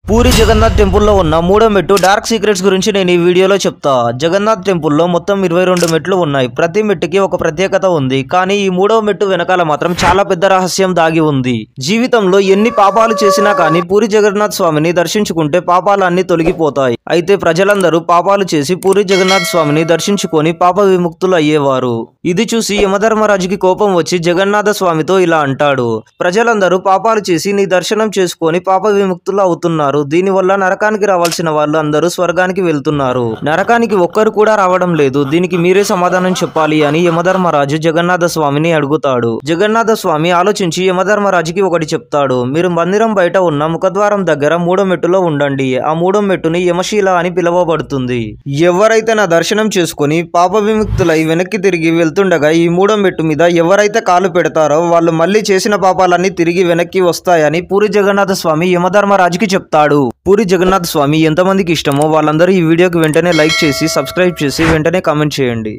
పూరి జగన్నాథ్ టెంపుల్లో ఉన్న మూడో మెట్టు డార్క్ సీక్రెట్స్ గురించి నేను ఈ వీడియోలో చెప్తా. జగన్నాథ్ టెంపుల్లో మొత్తం 22 మెట్లు ఉన్నాయి. ప్రతి మెట్టుకి ఒక ప్రత్యేకత ఉంది. కానీ ఈ మూడో మెట్టు వెనకాల మాత్రం చాలా పెద్ద రహస్యం దాగి ఉంది. జీవితంలో ఎన్ని పాపాలు చేసినా కానీ పూరి జగన్నాథ్ స్వామిని దర్శించుకుంటే పాపాలన్నీ తొలగిపోతాయి. అయితే ప్రజలందరూ పాపాలు చేసి పూరి జగన్నాథ్ స్వామిని దర్శించుకొని పాప విముక్తులు అయ్యేవారు. ఇది చూసి యమధర్మరాజుకి కోపం వచ్చి జగన్నాథ స్వామితో ఇలా అంటాడు, ప్రజలందరూ పాపాలు చేసి నీ దర్శనం చేసుకొని పాప విముక్తులు అవుతున్నారు. దీనివల్ల నరకానికి రావాల్సిన వాళ్ళు అందరూ స్వర్గానికి వెళ్తున్నారు. నరకానికి ఒక్కరు కూడా రావడం లేదు. దీనికి మీరే సమాధానం చెప్పాలి అని యమధర్మరాజు జగన్నాథ స్వామిని అడుగుతాడు. జగన్నాథ స్వామి ఆలోచించి యమధర్మరాజుకి ఒకటి చెప్తాడు. మీరు మందిరం బయట ఉన్న ముఖద్వారం దగ్గర మూడో మెట్టులో ఉండండి. ఆ మూడో మెట్టుని యమశీల అని పిలువబడుతుంది. ఎవరైతే నా దర్శనం చేసుకుని పాప విముక్తులై వెనక్కి తిరిగి వెళ్తుండగా ఈ మూడో మెట్టు మీద ఎవరైతే కాలు పెడతారో వాళ్ళు మళ్ళీ చేసిన పాపాలన్నీ తిరిగి వెనక్కి వస్తాయని పూరి జగన్నాథ స్వామి యమధర్మరాజుకి చెప్తాడు. పూరి జగన్నాథ స్వామి ఎంతమందికి ఇష్టమో వాళ్ళందరూ ఈ వీడియోకి వెంటనే లైక్ చేసి సబ్స్క్రైబ్ చేసి వెంటనే కామెంట్ చేయండి.